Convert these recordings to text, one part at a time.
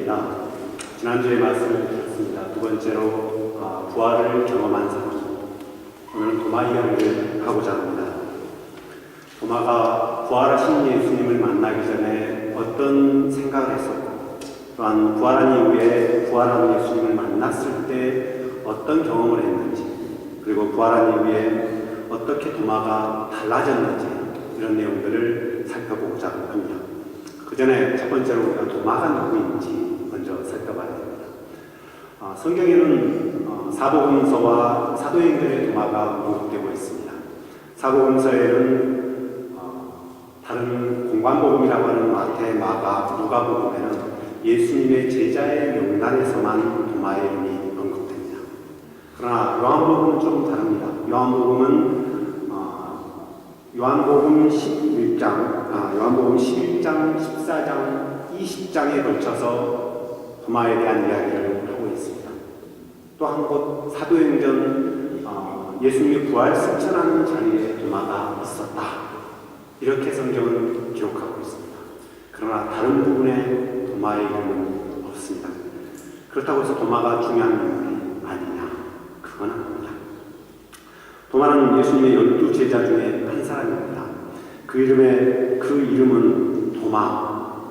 입니다. 지난주에 말씀을 드렸습니다. 두 번째로 부활을 경험한 사람. 오늘은 도마 이야기를 하고자 합니다. 도마가 부활하신 예수님을 만나기 전에 어떤 생각을 했었고, 또한 부활한 이후에 부활한 예수님을 만났을 때 어떤 경험을 했는지, 그리고 부활한 이후에 어떻게 도마가 달라졌는지, 이런 내용들을 살펴보고자 합니다. 그 전에 첫 번째로 우리가 도마가 누구인지 먼저 살펴봐야 됩니다. 성경에는 사복음서와 사도행전의 도마가 언급되고 있습니다. 사복음서에는 다른 공관복음이라고 하는 마태, 마가, 누가복음에는 예수님의 제자의 명단에서만 도마의 이름이 언급됩니다. 그러나 요한복음은 좀 다릅니다. 요한복음 11장, 14장, 20장에 걸쳐서 도마에 대한 이야기를 하고 있습니다. 또 한 곳 사도행전 예수님이 부활 승천하는 자리에 도마가 있었다. 이렇게 성경은 기록하고 있습니다. 그러나 다른 부분에 도마의 이름은 없습니다. 그렇다고 해서 도마가 중요한 인물이 아니냐? 그건 아닙니다. 도마는 예수님의 12제자 중에 한 사람입니다. 그 이름은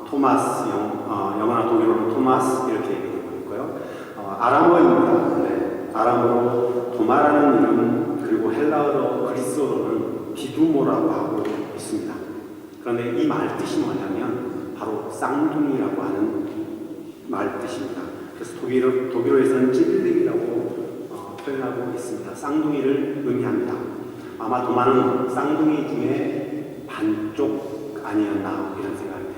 토마스, 영어나 독일어로 토마스 이렇게 얘기되고 있고요. 아람어입니다. 네, 아람어로 도마라는 이름은, 그리고 헬라어로 그리스어로는 디두모라고 하고 있습니다. 그런데 이 말 뜻이 뭐냐면 바로 쌍둥이라고 하는 말 뜻입니다. 그래서 독일어에서는 찌들릭이라고 표현하고 있습니다. 쌍둥이를 의미합니다. 아마 도마는 쌍둥이 중에 반쪽 아니었나 이런 생각이 듭니다.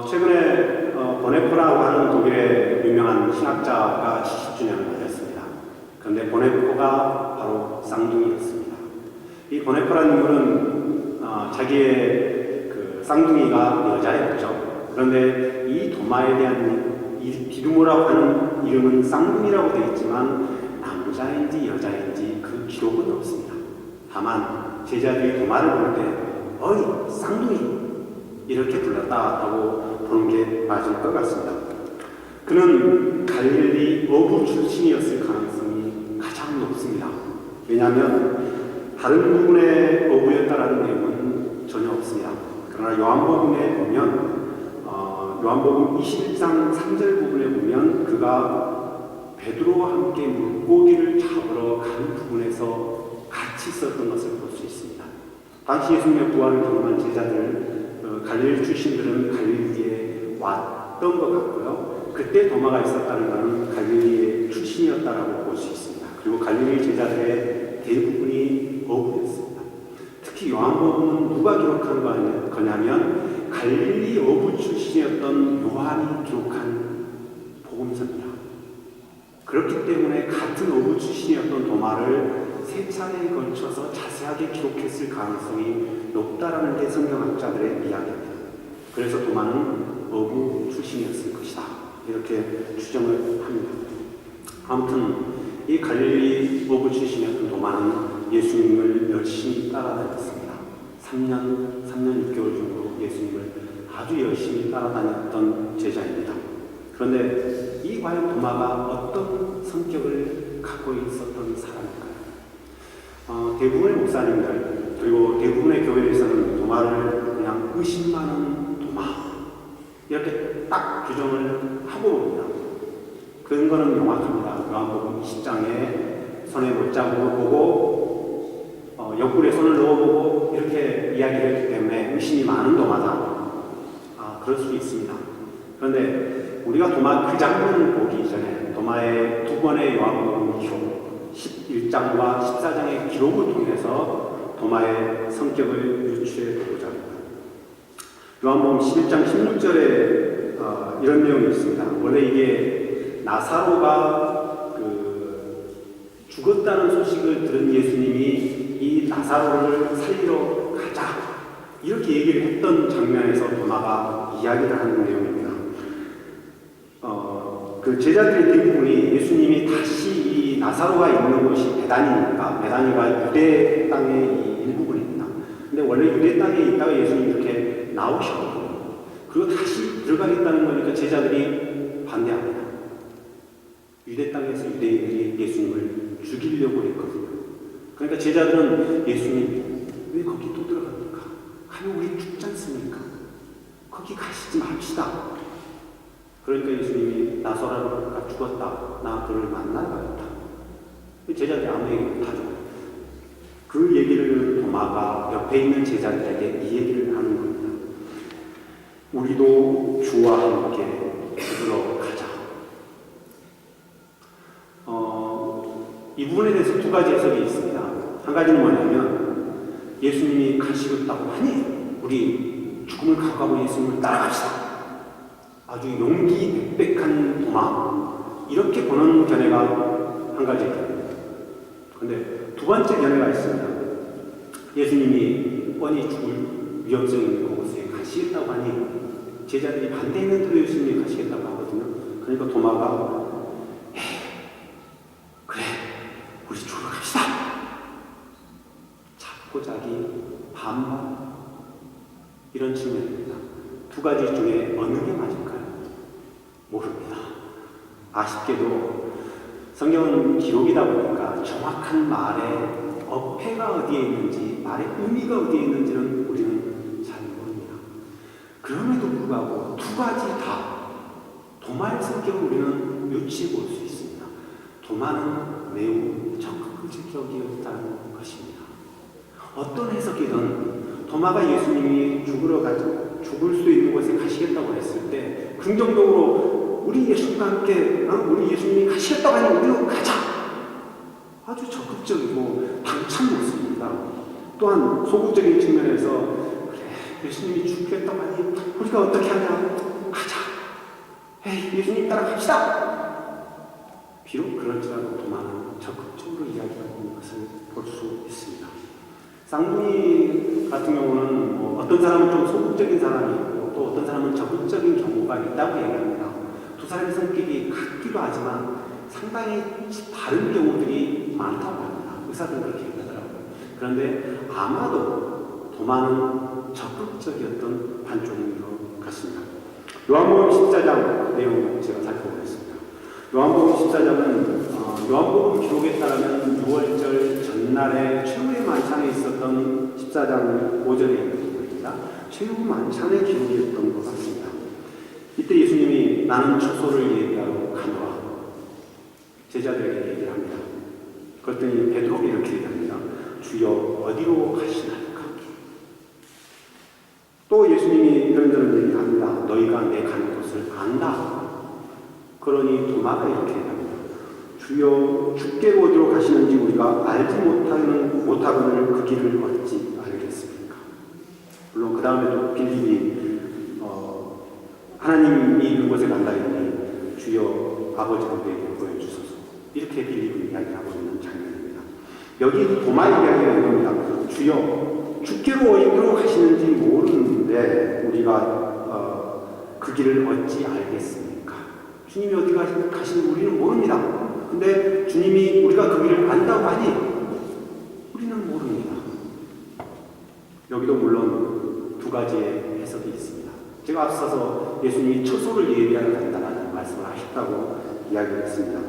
최근에 보네포라고 하는 독일의 유명한 신학자가 70주년을 맞았습니다. 그런데 보네포가 바로 쌍둥이였습니다. 이 보네포라는 인물은 자기의 그 쌍둥이가 여자였죠. 그런데 이 도마에 대한 이 디두모라고 하는 이름은 쌍둥이라고 되어 있지만 남자인지 여자인지 그 기록은 없습니다. 다만 제자들이 도마를 볼 때 어이 쌍둥이 이렇게 불렀다고 보는 게 맞을 것 같습니다. 그는 갈릴리 어부 출신이었을 가능성이 가장 높습니다. 왜냐하면 다른 부분의 어부였다라는 내용은 전혀 없습니다. 그러나 요한복음에 보면 요한복음 21장 3절 부분에 보면 그가 베드로와 함께 물고기를 잡으러 가는 부분에서 같이 있었던 것을 볼 수 있습니다. 당시 예수님의 부활을 경험한 제자들, 갈릴리 출신들은 갈릴리에 왔던 것 같고요. 그때 도마가 있었다는 것은 갈릴리의 출신이었다라고 볼 수 있습니다. 그리고 갈릴리 제자들의 대부분이 어부였습니다. 특히 요한복음은 누가 기록한 거냐면 갈릴리 어부 출신이었던 요한이 기록한 복음서입니다. 그렇기 때문에 같은 어부 출신이었던 도마를 세 차례에 걸쳐서 자세하게 기록했을 가능성이 높다라는 게 성경학자들의 이야기입니다. 그래서 도마는 어부 출신이었을 것이다. 이렇게 추정을 합니다. 아무튼 이 갈릴리 어부 출신이었던 도마는 예수님을 열심히 따라다녔습니다. 3년 6개월 정도 예수님을 아주 열심히 따라다녔던 제자입니다. 그런데 이 과연 도마가 어떤 성격을 갖고 있었던 사람일까요? 대부분의 목사님들 그리고 대부분의 교회에서는 도마를 그냥 의심많은 도마 이렇게 딱 규정을 하고 봅니다. 근거는 명확합니다. 요한복음 20장에 손에 못자국을 보고 옆구리에 손을 넣어보고 이렇게 이야기를 했기 때문에 의심이 많은 도마다. 그럴 수 있습니다. 그런데 우리가 도마 그 장면을 보기 전에 도마의 두 번의 요한복음 기록 11장과 14장의 기록을 통해서 도마의 성격을 유추해 보고자 합니다. 요한복음 11장 16절에 이런 내용이 있습니다. 원래 이게 나사로가 죽었다는 소식을 들은 예수님이 이 나사로를 살리러 가자 이렇게 얘기를 했던 장면에서 도마가 이야기를 하는 내용입니다. 그 제자들의 대부분이 예수님이 다시 이 나사로가 있는 곳이 베다니니까, 베다니가 유대 땅의 일부분입니다. 근데 원래 유대 땅에 있다가 예수님이 이렇게 나오셨거든요. 그리고 다시 들어가겠다는 거니까 제자들이 반대합니다. 유대 땅에서 유대인들이 예수님을 죽이려고 했거든요. 그러니까 제자들은 예수님 왜 거기 또 들어갑니까? 가면 우리 죽지 않습니까? 거기 가시지 맙시다. 그러니까 예수님이 나사로가 죽었다. 나 그를 만나러 가겠다. 제자들이 아무 얘기 못하죠. 그 얘기를 도마가 옆에 있는 제자들에게 이 얘기를 하는 겁니다. 우리도 주와 함께 죽으러 가자. 이 부분에 대해서 두 가지 해석이 있습니다. 한 가지는 뭐냐면 예수님이 가시겠다고 하니 우리 죽음을 각오하고 예수님을 따라갑시다. 아주 용기 백백한 도마, 이렇게 보는 견해가 한 가지입니다. 그런데 두 번째 견해가 있습니다. 예수님이 뻔히 죽을 위험성이 있는 곳에 가시겠다고 하니 제자들이 반대했는데도 예수님이 가시겠다고 하거든요. 그러니까 도마가 그래 우리 죽으러 갑시다. 자포자기 반반, 이런 측면입니다. 두 가지 중에 어느 게 맞을까요? 모릅니다. 아쉽게도 성경은 기록이다 보니까 정확한 말의 어폐가 어디에 있는지, 말의 의미가 어디에 있는지는 우리는 잘 모릅니다. 그럼에도 불구하고 두 가지 다 도마의 성격을 우리는 유추해 볼 수 있습니다. 도마는 매우 적극적이었다는 것입니다. 어떤 해석이든 도마가 예수님이 죽을 수 있는 곳에 가시겠다고 했을 때 긍정적으로 우리 예수님과 함께 우리 예수님이 가시겠다고 하니 우리도 가자, 아주 적극적이고 당찬 모습입니다. 또한 소극적인 측면에서 그래 예수님이 죽겠다고 하니 우리가 어떻게 하냐, 가자, 에이 예수님 따라갑시다. 비록 그럴지라도 도마는 적극적으로 이야기하고 있는 것을 볼 수 있습니다. 쌍둥이 같은 경우는 어떤 사람은 좀 소극적인 사람이 있고 또 어떤 사람은 적극적인 경우가 있다고 얘기합니다. 두 사람의 성격이 같기도 하지만 상당히 다른 경우들이 많다고 합니다. 의사들은 그렇게 얘기하더라고요. 그런데 아마도 도마는 적극적이었던 반쪽인 것 같습니다. 요한복음 14장 내용 제가 살펴보겠습니다. 요한복음 14장은 요한복음 기록에 따르면 6월절 전날에 최후의 만찬에 있었던 14장 5절의 기록입니다. 최후 만찬의 기록이었던 것 같습니다. 이때 예수님이 나는 처소를 예비하러 가노라 제자들에게 얘기를 합니다. 그랬더니 베드로가 이렇게 얘기합니다. 주여 어디로 가시나이까? 또 예수님이 이런저런 얘기를 합니다. 너희가 내 가는 곳을 안다. 그러니 도마가 이렇게 얘기합니다. 주여 주께로 어디로 가시는지 우리가 알지 못하거늘 그 길을 어찌 알겠습니까? 물론 그 다음에 또 빌립이 하나님이 있는 곳에 간다 했더니 주여 아버지가 우리에게 보여주소서, 이렇게 빌립이 이야기하고 있는 장면입니다. 여기 도마 이야기가 이겁니다. 주여 주께로 어디로 가시는지 모르는데 우리가 그 길을 어찌 알겠습니까? 주님이 어디 가시는지 우리는 모릅니다. 근데 주님이 우리가 그 길을 안다고 하니 우리는 모릅니다. 여기도 물론 두 가지의 해석이 있습니다. 제가 앞서서 예수님이 처소를 예비하러 간다는 말씀을 하셨다고 이야기를 했습니다.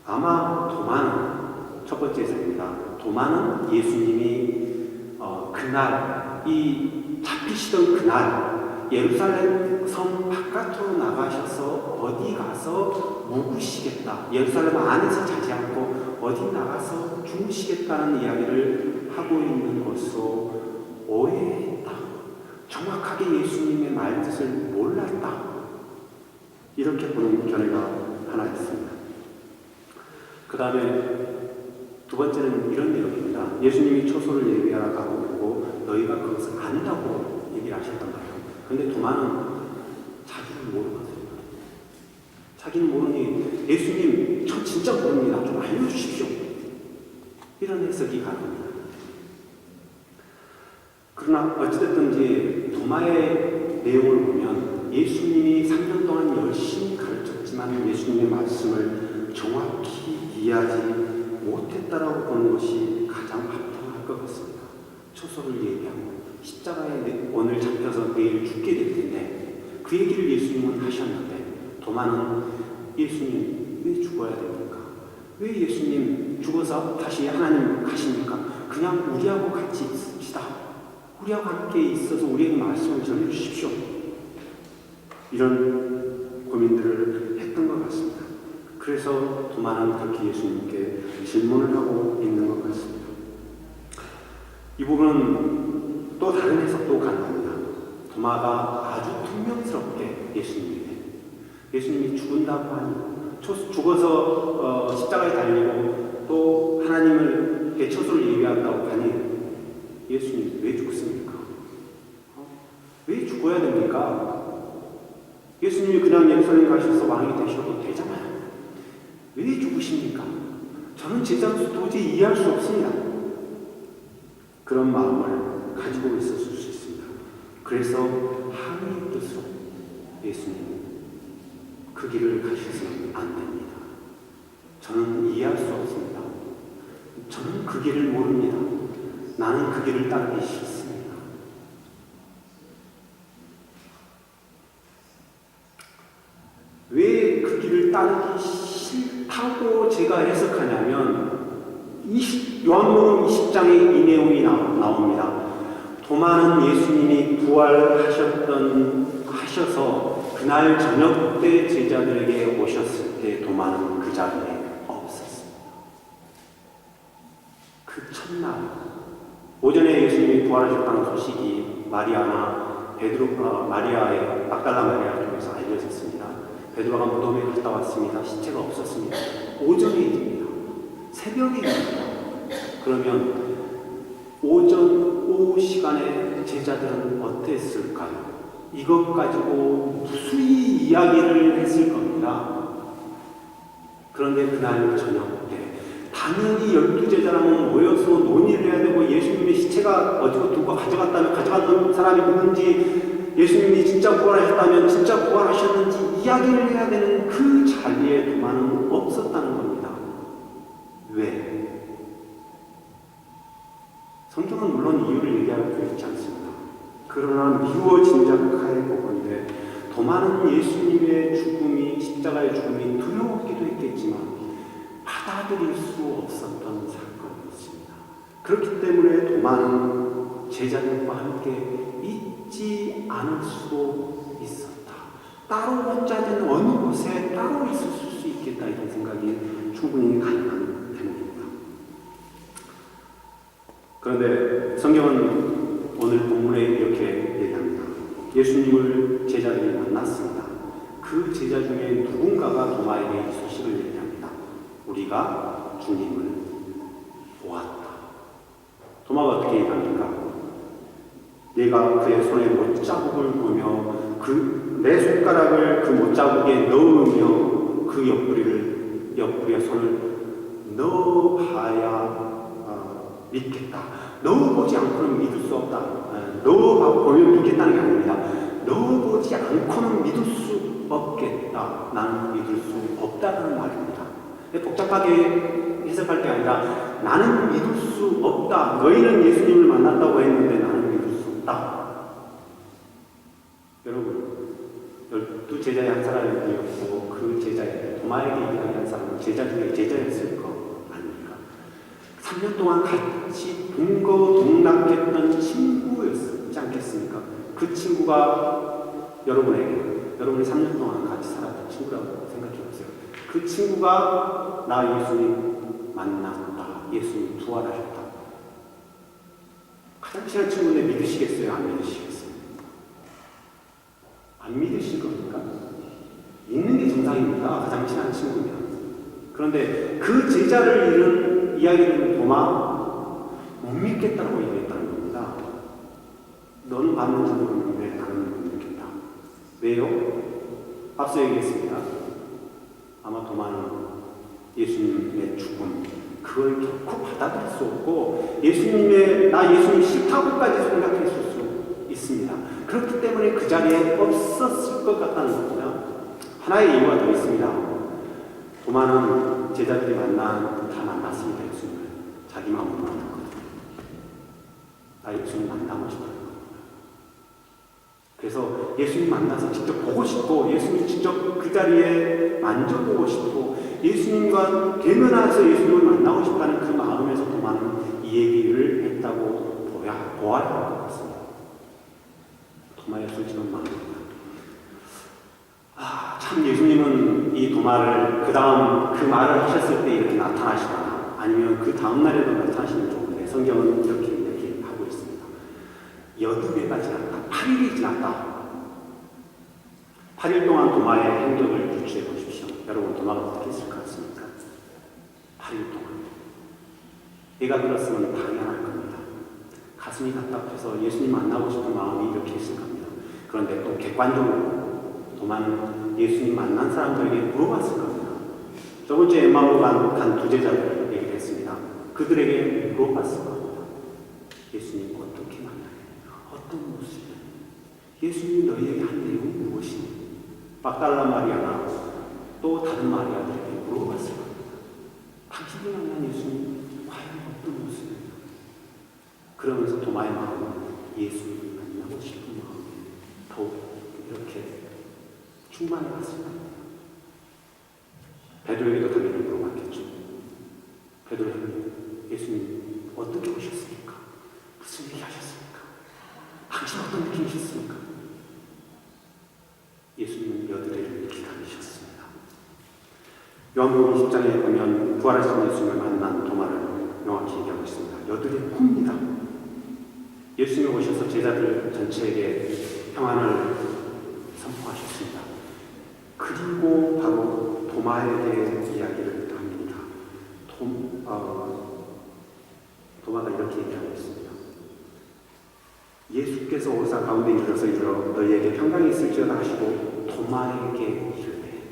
아마 도마는 첫 번째 해석입니다. 도마는 예수님이 그날 이 잡히시던 그날 예루살렘 성 바깥으로 나가셔서 어디 가서 묵으시겠다, 예루살렘 안에서 자지 않고 어디 나가서 주무시겠다는 이야기를 하고 있는 것으로 오해했다, 정확하게 예수님의 말뜻을 몰랐다, 이렇게 보는 견해가 하나 있습니다. 그 다음에 두 번째는 이런 내용입니다. 예수님이 처소를 예비하러 가고 있고 너희가 그것을 안다고 얘기를 하셨단 말이에요. 그런데 도마는 자기는 모르거든요. 자기는 모르니 예수님 저 진짜 모릅니다. 좀 알려주십시오. 이런 해석이 가능합니다. 그러나 어찌됐든지 도마의 내용을 보면 예수님이 3년 동안 열심히 가르쳤지만 예수님의 말씀을 정확히 이해하지 못했다라고 보는 것이 가장 합당할 것 같습니다. 처소를 얘기하고 십자가에 오늘 잡혀서 내일 죽게 될 텐데 그 얘기를 예수님은 하셨는데 도마는 예수님 왜 죽어야 됩니까? 왜 예수님 죽어서 다시 하나님 가십니까? 그냥 우리하고 같이 있읍시다. 우리하고 함께 있어서 우리에게 말씀을 전해주십시오. 이런 고민들을 했던 것 같습니다. 그래서 도마는 그렇게 예수님께 질문을 하고 있는 것 같습니다. 이 부분은 또 다른 해석도 가능합니다. 도마가 아주 퉁명스럽게 예수님이 죽은다고 하니 죽어서 십자가에 달리고 또 하나님을 대처소를 예비한다고 하니 예수님 왜 죽습니까? 왜 죽어야 됩니까? 예수님이 그냥 예루살렘 가셔서 왕이 되셔도 되잖아요. 왜 죽으십니까? 저는 제자로서 도저히 이해할 수 없습니다. 그런 마음을 가지고 있었을 수 있습니다. 그래서 항의의 뜻으로 예수님 그 길을 가셔서는 안 됩니다. 저는 이해할 수 없습니다. 저는 그 길을 모릅니다. 나는 그 길을 따르기 싫습니다. 왜 그 길을 따르기 싫다고 제가 해석하냐면 요한복음 20장에 이 내용이 나옵니다. 도마는 예수님이 부활하셔서 그날 저녁 때 제자들에게 오셨을 때 도마는 그 자리에 없었습니다. 그 첫날 오전에 예수님이 부활하셨다는 소식이 마리아나 마리아의 막달라 마리아 쪽에서 알려졌습니다. 베드로가 무덤에 갔다 왔습니다. 시체가 없었습니다. 오전에 일입니다. 새벽에 일입니다. 그러면 오후 시간에 제자들은 어땠을까요? 이것 가지고 무수히 이야기를 했을 겁니다. 그런데 그날 저녁 때 당연히 12제자랑 모여서 논의를 해야 되고 예수님의 시체가 어디로 누가 가져갔던 사람이 누군지 예수님이 진짜 부활하셨다면 진짜 부활하셨는지 이야기를 해야 되는 그 자리에 도마는 없었다는 겁니다. 왜? 성경은 물론 이유를 얘기하고 있지 않습니다. 그러나 미루어 짐작하여 보건대 도마는 예수님의 죽음이 십자가의 죽음이 두려웠기도 했겠지만 받아들일 수 없었던 사건이었습니다. 그렇기 때문에 도마는 제자들과 함께 있지 않을 수도 있었다. 따로 혼자든 어느 곳에 따로 있었을 수 있겠다 이런 생각이 충분히 가능한 대목입니다. 그런데 성경은 오늘 본문에 이렇게 얘기합니다. 예수님을 제자들이 만났습니다. 그 제자 중에 누군가가 도마에게 이 소식을 얘기합니다. 우리가 주님을 보았다. 도마가 어떻게 얘기합니까? 내가 그의 손에 못자국을 보며 내 손가락을 그 못자국에 넣으며 그 옆구리에 손을 넣어봐야 믿겠다. 넣어보지 않고는 믿을 수 없다. 넣어보면 믿겠다는 게 아닙니다. 넣어보지 않고는 믿을 수 없겠다. 나는 믿을 수 없다는 말입니다. 복잡하게 해석할 게 아니라 나는 믿을 수 없다. 너희는 예수님을 만났다고 했는데 나는 믿을 수 없다. 여러분, 12제자의 한 사람이었고 그 제자에 도마에게 얘기한 사람은 제자 중에 제자였을 거 아닙니까? 3년 동안 같이 동거동락했던 친구였지 않겠습니까? 그 친구가 여러분이 3년 동안 같이 살았던 친구라고 생각해 보세요. 그 친구가 나 예수님 만났다. 예수님 부활하셨다. 가장 친한 친구인데 믿으시겠어요? 안 믿으시겠어요? 안 믿으실 겁니까? 믿는 게 정상입니다. 가장 친한 친구면. 그런데 그 제자를 잃은 이야기를 도마 못 믿겠다고 얘기했다는 겁니다. 너는 받는지 모르는데 나는 못 믿겠다. 왜요? 앞서 얘기했습니다. 아마 도마는 예수님의 죽음 그걸 결코 받아들일 수 없고 나 예수님 싫다고까지 생각했을 수 있습니다. 그렇기 때문에 그 자리에 없었을 것 같다는 겁니다. 하나의 이유가 더 있습니다. 도마는 제자들이 다 만났습니다. 예수님을. 자기 마음으로 만났거든요. 나 예수님 만나고 싶어요. 그래서 예수님 만나서 직접 보고 싶고 예수님 직접 그 자리에 만져보고 싶고 예수님과 대면해서 예수님을 만나고 싶다는 그 마음에서 도마는 이 얘기를 했다고 보아야 할 것 같습니다. 도마의 솔직한 마음입니다. 참 예수님은 이 도마를 그 다음 그 말을 하셨을 때 이렇게 나타나시거나 아니면 그 다음 날에도 나타나시면 좋은데 성경은 이렇게 얘기하고 있습니다. 여드배가 지났다. 8일이 지났다. 8일 동안 도마의 행적을 유추해 보십시오. 여러분 도마가 어떻게 있을 것 같습니까? 8일 동안. 얘가 들었으면 당연할 겁니다. 가슴이 답답해서 예수님 만나고 싶은 마음이 이렇게 있을 겁니다. 그런데 또 객관적으로 도마는 예수님 만난 사람들에게 물어봤을 겁니다. 저번 주에 엠마오로 간 두 제자들 얘기를 했습니다. 그들에게 물어봤을 겁니다. 예수님 어떻게 만나요? 어떤 모습이요? 예수님이 너희에게 한 내용이 무엇이니? 막달라 마리아나 또 다른 마리아들에게 물어봤을 겁니다. 당신이 만난 예수님 과연 어떤 모습이에요? 그러면서 도마의 마음은 예수님을 만나고 싶은 마음이 더욱 이렇게 충만해 갔습니다. 베드로에게도 당연히 물어봤겠죠. 베드로는 예수님 어떻게 오셨습니까? 무슨 얘기 하셨습니까? 당신 어떤 느낌이셨습니까? 예수님은 여드레를 기다리셨습니다. 요한복음 20장에 보면 부활하신 예수님을 만난 도마를 명확히 얘기하고 있습니다. 여드레 굽니다. 예수님이 오셔서 제자들 전체에게 평안을 선포하셨습니다. 그리고 바로 도마에 대해 이야기를 합니다. 도마가 이렇게 얘기하고 있습니다. 예수께서 오사 가운데 이르러서 너희에게 평강이 있을지어다 하시고 도마에게 이르되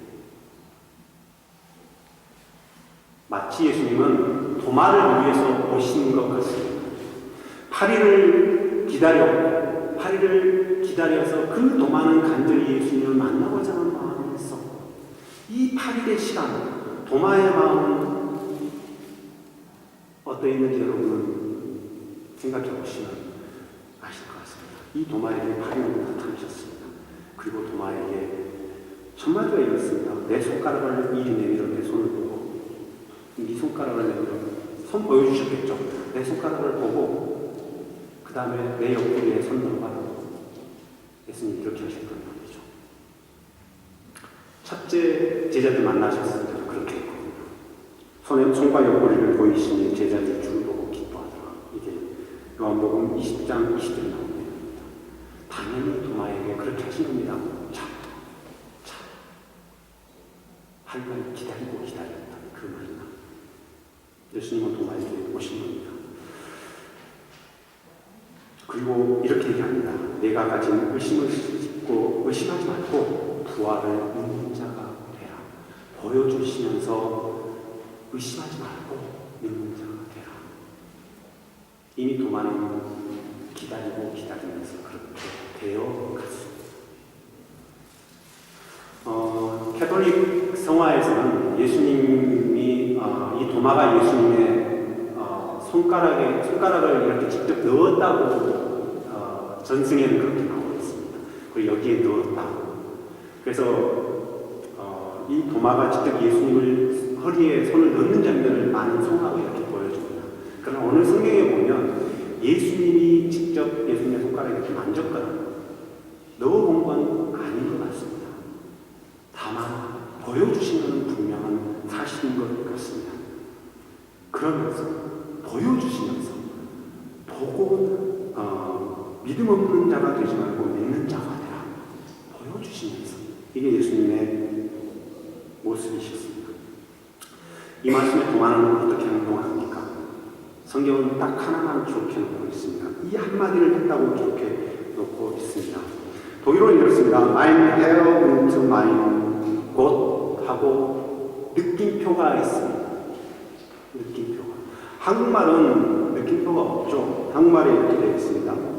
마치 예수님은 도마를 위해서 오신 것 같습니다. 8일을 기다려서 그 도마는 간절히 예수님을 만나고자 하는 마음을 했었고 이 8일의 시간 도마의 마음은 어떠했는지 여러분은 생각해 보시면 아실 것 같습니다. 이 도마에게 8일을 나타나셨습니다. 그리고 도마에게 첫 마디가 이렇습니다. 내 손가락을 이리 내밀어 내 손을 보고 네 손가락을 내밀어 손 보여주셨겠죠. 내 손가락을 보고 그 다음에 내 옆구리에 손 넣어봐라. 예수님 이렇게 하셨던 말이죠. 첫째 제자들 만나셨을 때도 그렇게 했거든요. 손과 옆구리를 보이시니 제자들 주를 보고 기뻐하더라. 이게 요한복음 20장 20절에 나옵니다. 당연히 도마에게 그렇게 하신 겁니다. 자, 하루간 기다렸다는 그 말이나 예수님은 도마에게 오신 겁니다. 그리고 이렇게 얘기합니다. 내가 가진 의심을 싣고 의심하지 말고 부활을 믿는 자가 되라. 보여주시면서 의심하지 말고 믿는 자가 되라. 이미 도마는 기다리면서 그렇게 되어 갔습니다. 캐톨릭 성화에서는 예수님이 이 도마가 예수님의 손가락을 이렇게 직접 넣었다고 전승에는 그렇게 나오고 있습니다. 그리고 여기에 넣었다. 그래서 이 도마가 직접 예수님을 허리에 손을 넣는 장면을 많은 성화가 이렇게 보여줍니다. 그러나 오늘 성경에 보면 예수님이 직접 예수님의 손가락에 이렇게 만졌거나 넣어본 건 아닌 것 같습니다. 다만 보여주시는 분명한 사실인 것 같습니다. 그러면서 보여주시면서 보고 믿음 없는 자가 되지 말고 믿는 자가 되라. 보여주시면서 이게 예수님의 모습이셨습니다. 이 말씀에 도마는 어떻게 행동합니까? 성경은 딱 하나만 기록해 놓고 있습니다. 이 한마디를 했다고 기록해 놓고 있습니다. 독일어는 이렇습니다. Mein Herr und mein Gott 하고 느낌표가 있습니다. 느낌표가. 한국말은 느낌표가 없죠. 한국말에 이렇게 되어 있습니다.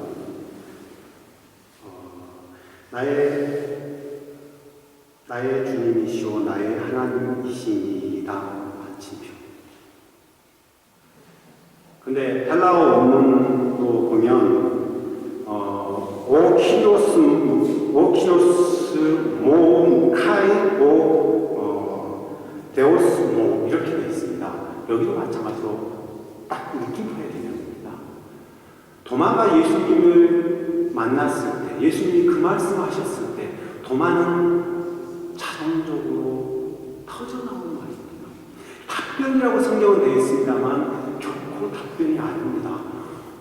나의 주님이시오 나의 하나님이시니이다. 받침표. 근데 헬라어 원문도 보면 오키노스 모 카이 데오스 모 이렇게 되어 있습니다. 여기도 마찬가지로 딱 느낌표의 개념입니다. 도마가 예수님을 만났을 때, 예수님이 그 말씀하셨을 때 도마는 자동적으로 터져나오는 말입니다. 답변이라고 성경은 되어 있습니다만 결코 답변이 아닙니다.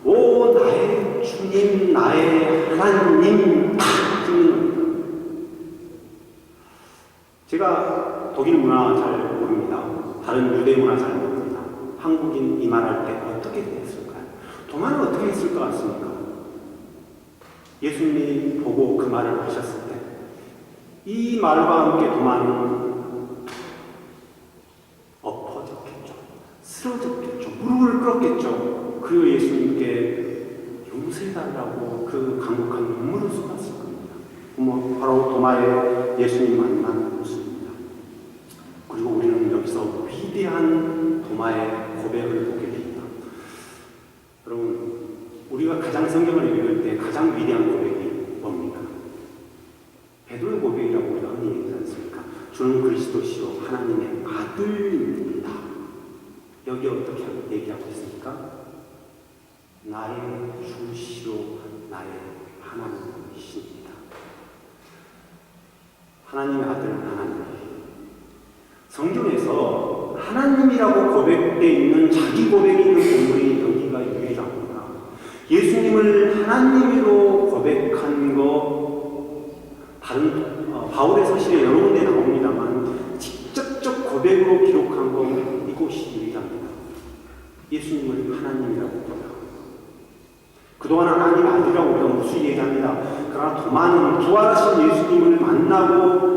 오 나의 주님, 나의 하나님, 딱 듣는 겁니다. 제가 독일 문화 잘 모릅니다. 다른 유대 문화 잘 모릅니다. 한국인 이 말할 때 어떻게 됐을까요? 도마는 어떻게 했을 것 같습니까? 예수님이 보고 그 말을 하셨을 때 이 말과 함께 도마는 엎어졌겠죠. 쓰러졌겠죠. 무릎을 꿇었겠죠. 그리고 예수님께 용서해달라고 그 강력한 눈물을 쏟았을 겁니다. 바로 도마의 예수님 만난 모습입니다. 그리고 우리는 여기서 위대한 도마의 고백을 보게 됩니다. 여러분, 우리가 가장 성경을 읽을 때 가장 위대한 고백이 뭡니까? 베드로의 고백이라고 우리가 흔히 얘기하지 않습니까? 주는 그리스도시요 하나님의 아들입니다. 여기 어떻게 얘기하고 있습니까? 나의 주시요 나의 하나님이십니다. 하나님의 아들 하나님. 성경에서 하나님이라고 고백되어 있는 자기 고백이 있는 본문이 여기가 유일합니다. 예수님을 하나님으로 고백한 거 다른 바울의 서신에 여러 군데 나옵니다만 직접적 고백으로 기록한 거 이곳이 유일합니다. 예수님을 하나님이라고 고백합니다. 그동안 하나님 아니라고 우리가 무수 얘기합니다. 그러나 도마는 부활하신 예수님을 만나고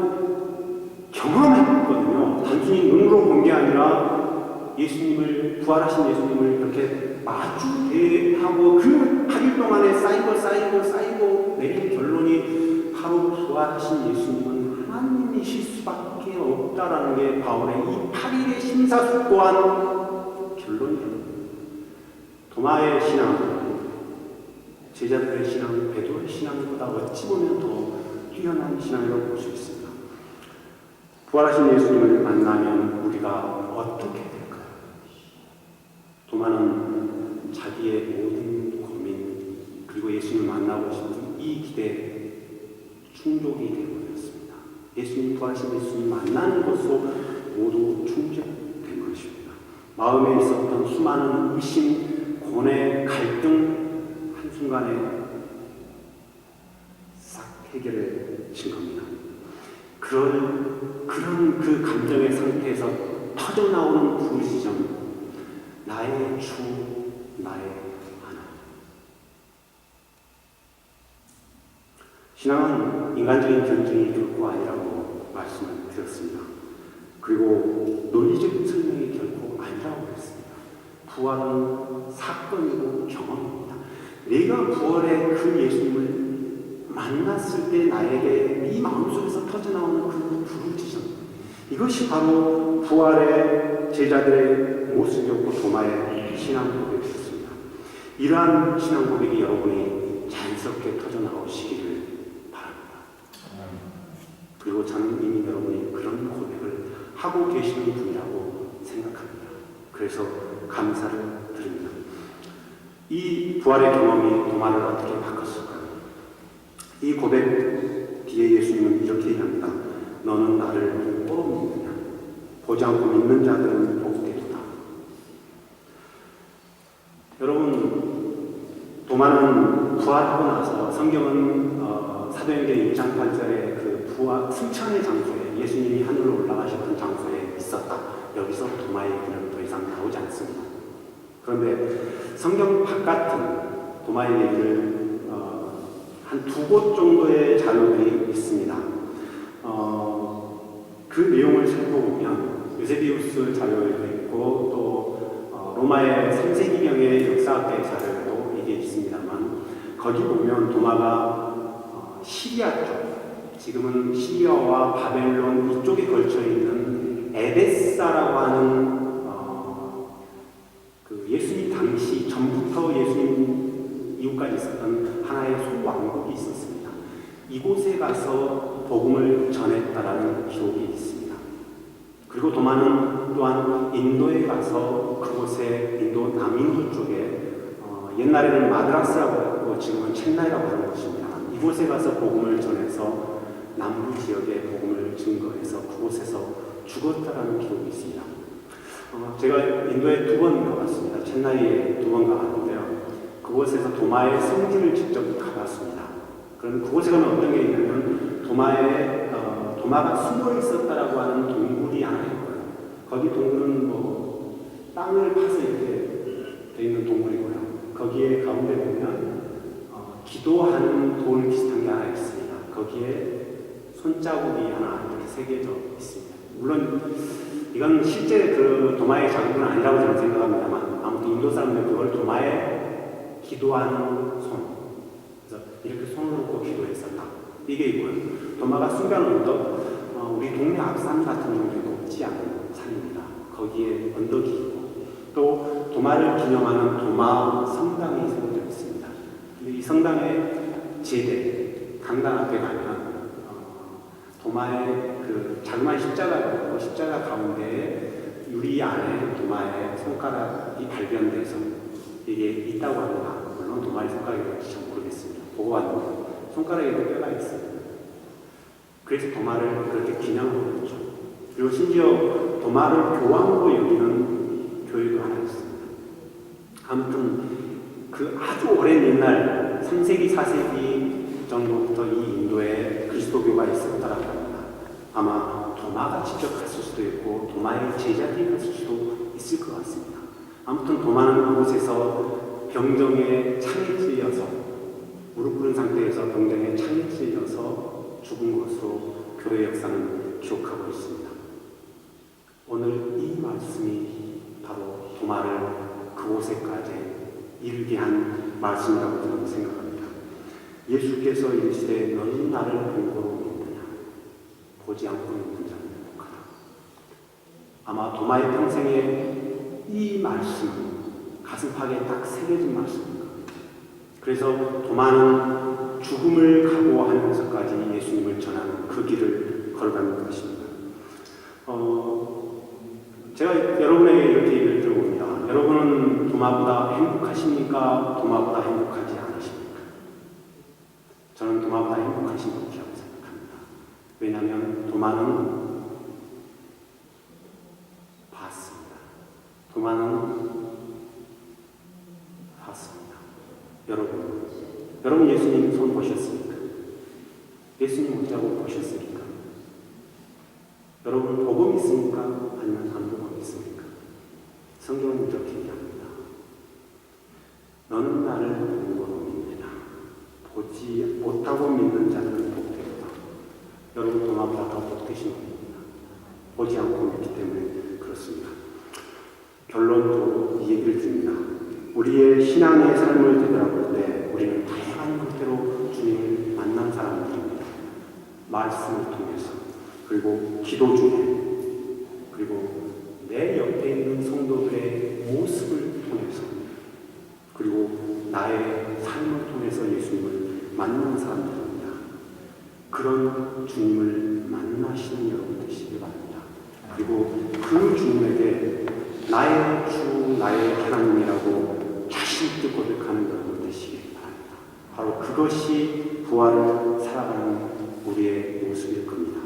경험했거든요. 단순히 눈으로 본 게 아니라 예수님을, 부활하신 예수님을 이렇게 마주 대하고 그 8일 동안에 쌓이고 내린 결론이 바로 부활하신 예수님은 하나님이실 수밖에 없다라는 게 바울의 이 8일의 심사숙고한 결론이에요. 도마의 신앙, 제자들의 신앙, 베드로의 신앙보다 어찌 보면 더 뛰어난 신앙이라고 볼 수 있습니다. 부활하신 예수님을 만나면 우리가 어떻게 될까요? 도마는 자기의 모든 고민 그리고 예수님을 만나고 싶은 이 기대에 충족이 되어버렸습니다. 예수님, 부활하신 예수님 만나는 것으로 모두 충족된 것입니다. 마음에 있었던 수많은 의심, 고뇌, 갈등 한순간에 싹 해결해진 겁니다. 그런 그 감정의 상태에서 터져나오는 부르짖음, 나의 주, 나의 하나님. 신앙은 인간적인 견증이 결코 아니라고 말씀을 드렸습니다. 그리고 논리적인 설명이 결코 아니라고 했습니다. 부활은 사건이고 경험입니다. 내가 부활의 그 예수님을 만났을 때 나에게 이 마음속에서 터져나오는 그 부르짖음, 이것이 바로 부활의 제자들의 모습이었고 도마의 신앙 고백이었습니다. 이러한 신앙 고백이 여러분이 자연스럽게 터져나오시기를 바랍니다. 그리고 저는 이미 여러분이 그런 고백을 하고 계시는 분이라고 생각합니다. 그래서 감사를 드립니다. 이 부활의 경험이 도마를 어떻게 바꿨을까요? 이 고백 뒤에 예수님은 이렇게 얘기합니다. 너는 나를 보러 믿느냐? 보지 않고 믿는 자들은 복되도다. 여러분, 도마는 부활하고 나서 성경은 사도행전 1장 8절에 그 부활 승천의 장소에 예수님이 하늘로 올라가셨던 장소에 있었다. 여기서 도마의 얘기는 더 이상 나오지 않습니다. 그런데 성경 바깥은 도마의 얘기를 한 2곳 정도의 자료들이 있습니다. 그 내용을 살펴보면 유세비우스 자료에도 있고 또 로마의 3세기경의 역사학계 자료에도 이게 있습니다만 거기 보면 도마가 시리아 쪽, 지금은 시리아와 바벨론 이쪽에 걸쳐 있는 에베사라고 하는 그 예수님 당시 전부터 예수님이 이웃까지 있었던 하나의 소왕국이 있었습니다. 이곳에 가서 복음을 전했다라는 기록이 있습니다. 그리고 도마는 또한 인도에 가서 그곳에 인도 남인도 쪽에 옛날에는 마드라스라고 했고 지금은 첸나이라고 하는 곳입니다. 이곳에 가서 복음을 전해서 남부 지역에 복음을 증거해서 그곳에서 죽었다라는 기록이 있습니다. 제가 인도에 2번 가봤습니다. 첸나이에 2번 가봤는데요. 그곳에서 도마의 성지를 직접 가봤습니다. 그럼 그곳에 가면 어떤 게 있냐면 도마가 숨어 있었다라고 하는 동굴이 하나 있고요. 거기 동굴은 땅을 파서 이렇게 돼 있는 동굴이고요. 거기에 가운데 보면 기도하는 돌 비슷한 게 하나 있습니다. 거기에 손자국이 하나 이렇게 새겨져 있습니다. 물론 이건 실제 그 도마의 자국은 아니라고 저는 생각합니다만 아무튼 인도 사람들은 그걸 도마에 기도하는 손, 그래서 이렇게 손을 놓고 기도했었다. 이게 있고요. 도마가 숨겨놓은 언덕, 우리 동네 앞산 같은 경우에 높지 않은 산입니다. 거기에 언덕이 있고 또 도마를 기념하는 도마 성당이 세워져 있습니다. 이 성당의 제대, 강당 앞에 가면 도마의 그 자그마한 십자가가 있고 십자가 가운데에 유리 안에 도마의 손가락이 발견돼서 이게 있다고 합니다. 물론 도마의 손가락이 뭔지 잘 모르겠습니다. 보고 왔는데 손가락에도 뼈가 있습니다. 그래서 도마를 그렇게 기념하고 있죠. 그리고 심지어 도마를 교황으로 여기는 교회도 하나 있습니다. 아무튼 그 아주 오랜 옛날 3세기, 4세기 정도부터 이 인도에 그리스도교가 있었다라고 합니다. 아마 도마가 직접 갔을 수도 있고 도마의 제자들이 갔을 수도 있을 것 같습니다. 아무튼 도마는 그곳에서 병정에 창에 찔려서 무릎 꿇은 상태에서 병정에 창에 찔려서 죽은 것으로 교회 역사는 기록하고 있습니다. 오늘 이 말씀이 바로 도마를 그곳에까지 이르게 한 말씀이라고 저는 생각합니다. 예수께서 이르시되 너는 나를 본고로 믿느냐 보지 않고 믿는 자는 행복하다. 아마 도마의 평생에 이 말씀은 가슴팍에 딱 새겨진 말씀입니다. 그래서 도마는 죽음을 각오하면서까지 예수님을 전하는 그 길을 걸어가는 것입니다. 제가 여러분에게 이렇게 얘기를 들어봅니다. 여러분은 도마보다 행복하십니까? 도마보다 행복하지 않으십니까? 저는 도마보다 행복하신 분이라고 생각합니다. 왜냐하면 도마는 봤습니다. 도마는 봤습니다. 여러분 예수님 손 보셨습니까? 예수님 옷자국 보셨습니까? 여러분 복음 있습니까? 아니면 안 복음 있습니까? 성경은 이렇게 얘기합니다. 너는 나를 본고로 믿느냐 보지 못하고 믿는 자는 복되다. 여러분 도마보다 더 복되신 분입니다. 보지 않고 믿기 때문에 그렇습니다. 결론으로 이 얘기를 드립니다. 우리의 신앙의 삶을 되돌아볼 때 우리는 다양한 것대로 주님을 만난 사람들입니다. 말씀을 통해서 그리고 기도 중에 그리고 내 옆에 있는 성도들의 모습을 통해서 그리고 나의 삶을 통해서 예수님을 만난 사람들입니다. 그런 주님을 만나시는 여러분 되시기 바랍니다. 그리고 그 주님에게 나의 주, 나의 하나님이라고 자신 있게 고백하는 여러분 되시기 바랍니다. 바로 그것이 부활을 살아가는 우리의 모습일 겁니다.